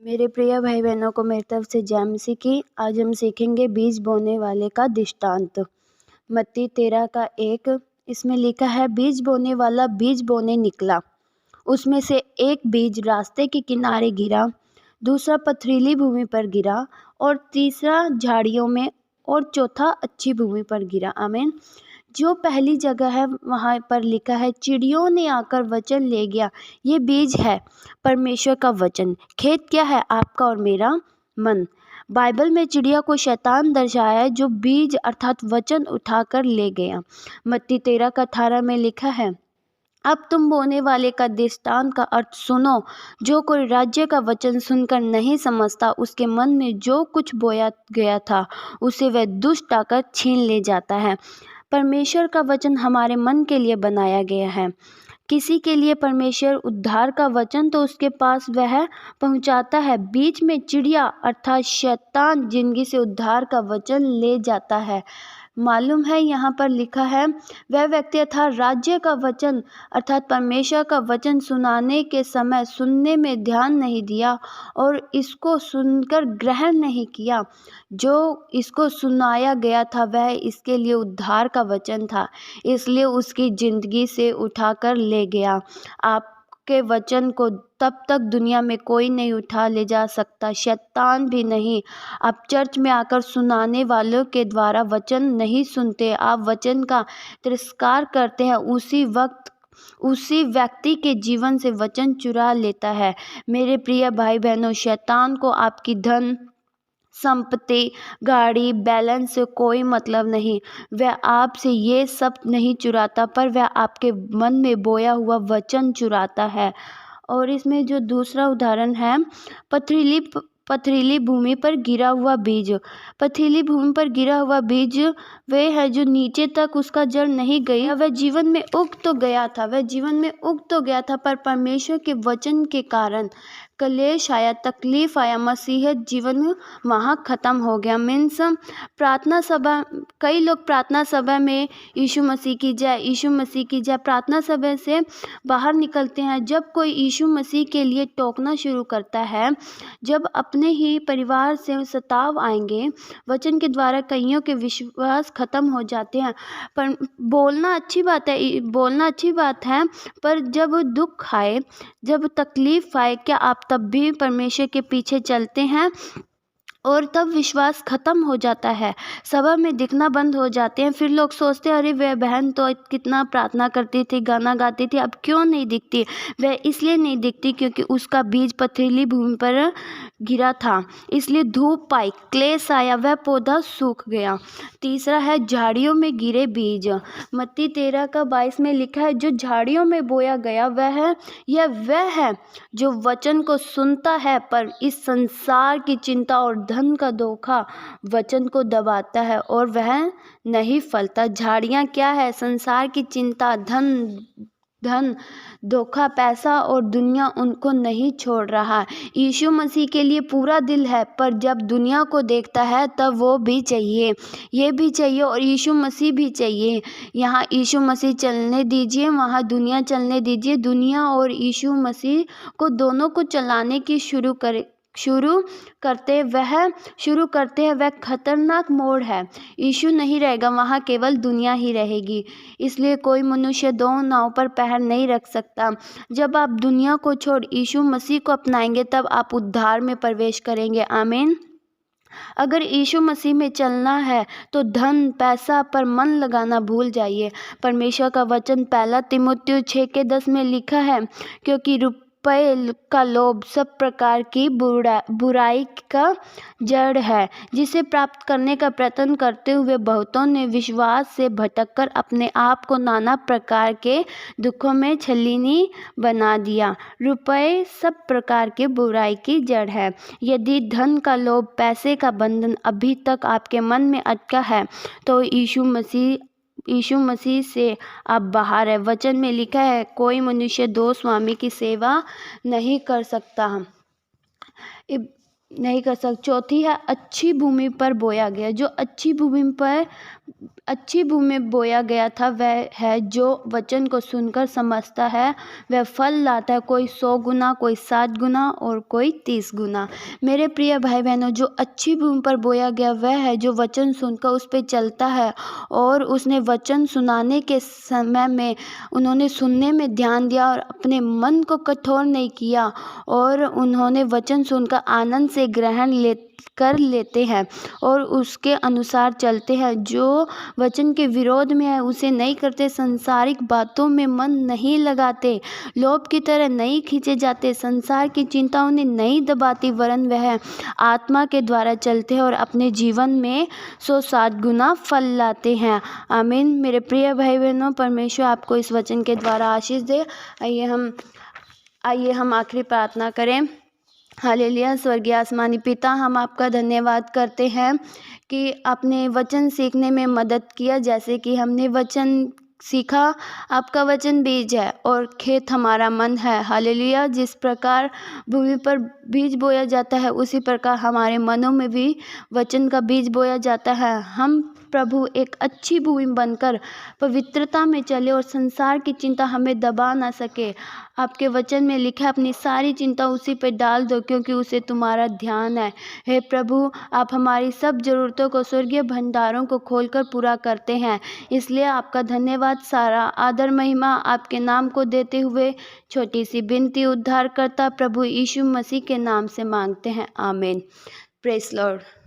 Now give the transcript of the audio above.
मेरे प्रिय भाई बहनों को मेरी तरफ से जय मसीह की। आज हम सीखेंगे बीज बोने वाले का दृष्टांत। मत्ती 13 का 1 इसमें लिखा है, बीज बोने वाला बीज बोने निकला। उसमें से एक बीज रास्ते के किनारे गिरा, दूसरा पथरीली भूमि पर गिरा और तीसरा झाड़ियों में और चौथा अच्छी भूमि पर गिरा। आमीन। जो पहली जगह है वहाँ पर लिखा है, चिड़ियों ने आकर वचन ले गया। ये बीज है परमेश्वर का वचन। खेत क्या है? आपका और मेरा मन। बाइबल में चिड़िया को शैतान दर्शाया है, जो बीज अर्थात वचन उठाकर ले गया। मत्ती 13 का 18 में लिखा है, अब तुम बोने वाले का दृष्टांत का अर्थ सुनो। जो कोई राज्य का वचन सुनकर नहीं समझता, उसके मन में जो कुछ बोया गया था उसे वह दुष्ट आकर छीन ले जाता है। परमेश्वर का वचन हमारे मन के लिए बनाया गया है। किसी के लिए परमेश्वर उद्धार का वचन तो उसके पास वह पहुंचाता है। बीच में चिड़िया अर्थात शैतान जिंदगी से उद्धार का वचन ले जाता है। मालूम है यहाँ पर लिखा है, वह व्यक्ति अर्थात राज्य का वचन अर्थात परमेश्वर का वचन सुनाने के समय सुनने में ध्यान नहीं दिया और इसको सुनकर ग्रहण नहीं किया। जो इसको सुनाया गया था वह इसके लिए उद्धार का वचन था, इसलिए उसकी ज़िंदगी से उठाकर ले गया। आपके वचन को तब तक दुनिया में कोई नहीं उठा ले जा सकता, शैतान भी नहीं। आप चर्च में आकर सुनाने वालों के द्वारा वचन नहीं सुनते, आप वचन का तिरस्कार करते हैं, उसी वक्त उसी व्यक्ति के जीवन से वचन चुरा लेता है। मेरे प्रिय भाई बहनों, शैतान को आपकी धन संपत्ति, गाड़ी, बैलेंस से कोई मतलब नहीं। वह आपसे ये सब नहीं चुराता, पर वह आपके मन में बोया हुआ वचन चुराता है। और इसमें जो दूसरा उदाहरण है, पथरीली भूमि पर गिरा हुआ बीज। पथरीली भूमि पर गिरा हुआ बीज वे है जो नीचे तक उसका जड़ नहीं गया। वह जीवन में उग तो गया था, पर परमेश्वर के वचन के कारण क्लेश आया, तकलीफ आया, मसीहत जीवन वहाँ ख़त्म हो गया। मीन्स प्रार्थना सभा, कई लोग प्रार्थना सभा में यीशु मसीह की जय प्रार्थना सभा से बाहर निकलते हैं। जब कोई यीशु मसीह के लिए टोकना शुरू करता है, जब अपने ही परिवार से सताव आएंगे, वचन के द्वारा कईयों के विश्वास खत्म हो जाते हैं। पर बोलना अच्छी बात है, पर जब दुख आए, जब तकलीफ आए, क्या आप तब भी परमेश्वर के पीछे चलते हैं? और तब विश्वास खत्म हो जाता है, सभा में दिखना बंद हो जाते हैं। फिर लोग सोचते हैं, अरे वह बहन तो कितना प्रार्थना करती थी, गाना गाती थी, अब क्यों नहीं दिखती? वह इसलिए नहीं दिखती क्योंकि उसका बीज पथरीली भूमि पर गिरा था, इसलिए धूप पाई, क्लेश आया, वह पौधा सूख गया। तीसरा है झाड़ियों में गिरे बीज। मत्ती 13 का 22 में लिखा है, जो झाड़ियों में बोया गया वह है जो वचन को सुनता है, पर इस संसार की चिंता और धन का धोखा वचन को दबाता है और वह नहीं फलता। झाड़ियाँ क्या है? संसार की चिंता, धन, धोखा, पैसा और दुनिया उनको नहीं छोड़ रहा। यीशु मसीह के लिए पूरा दिल है, पर जब दुनिया को देखता है तब वो भी चाहिए, ये भी चाहिए और यीशु मसीह भी चाहिए। यहाँ यीशु मसीह चलने दीजिए, वहाँ दुनिया चलने दीजिए। दुनिया और यीशु मसीह को दोनों को चलाने की शुरू करते हैं वह खतरनाक मोड़ है। यीशु नहीं रहेगा, वहाँ केवल दुनिया ही रहेगी। इसलिए कोई मनुष्य दो नाव पर पैर नहीं रख सकता। जब आप दुनिया को छोड़ यीशु मसीह को अपनाएंगे, तब आप उद्धार में प्रवेश करेंगे। आमीन। अगर यीशु मसीह में चलना है तो धन पैसा पर मन लगाना भूल जाइए। परमेश्वर का वचन 1 तीमुथियुस 6:10 में लिखा है, क्योंकि रुपये का लोभ सब प्रकार की बुराई का जड़ है, जिसे प्राप्त करने का प्रयत्न करते हुए बहुतों ने विश्वास से भटककर अपने आप को नाना प्रकार के दुखों में छलीनी बना दिया। रुपये सब प्रकार की बुराई की जड़ है। यदि धन का लोभ, पैसे का बंधन अभी तक आपके मन में अटका है, तो यीशु मसीह से आप बाहर है। वचन में लिखा है, कोई मनुष्य दो स्वामी की सेवा नहीं कर सकता। नहीं कर सकते। चौथी है अच्छी भूमि पर बोया गया। जो अच्छी भूमि में बोया गया था वह है जो वचन को सुनकर समझता है, वह फल लाता है, कोई 100 गुना, कोई 60 गुना और कोई 30 गुना। मेरे प्रिय भाई बहनों, जो अच्छी भूमि पर बोया गया वह है जो वचन सुनकर उस पर चलता है और उसने वचन सुनाने के समय में उन्होंने सुनने में ध्यान दिया और अपने मन को कठोर नहीं किया और उन्होंने वचन सुनकर आनंद से ग्रहण कर लेते हैं और उसके अनुसार चलते हैं। जो वचन के विरोध में है उसे नहीं करते, संसारिक बातों में मन नहीं लगाते, लोभ की तरह नहीं खींचे जाते, संसार की चिंता उन्हें नहीं दबाती, वरन वह आत्मा के द्वारा चलते हैं और अपने जीवन में 160 गुना फल लाते हैं। आमीन। मेरे प्रिय भाई बहनों, परमेश्वर आपको इस वचन के द्वारा आशीष दे। आइए हम आखिरी प्रार्थना करें। हालेलुया। स्वर्गीय आसमानी पिता, हम आपका धन्यवाद करते हैं कि आपने वचन सीखने में मदद किया। जैसे कि हमने वचन सीखा, आपका वचन बीज है और खेत हमारा मन है। हालेलुया। जिस प्रकार भूमि पर बीज बोया जाता है उसी प्रकार हमारे मनों में भी वचन का बीज बोया जाता है। हम प्रभु एक अच्छी भूमि बनकर पवित्रता में चले और संसार की चिंता हमें दबा ना सके। आपके वचन में लिखा है अपनी सारी चिंता उसी पे डाल दो क्योंकि उसे तुम्हारा ध्यान है। हे प्रभु, आप हमारी सब ज़रूरतों को स्वर्गीय भंडारों को खोलकर पूरा करते हैं, इसलिए आपका धन्यवाद। सारा आदर महिमा आपके नाम को देते हुए छोटी सी विनती उद्धारकर्ता प्रभु यीशु मसीह के नाम से मांगते हैं। आमीन। Praise Lord.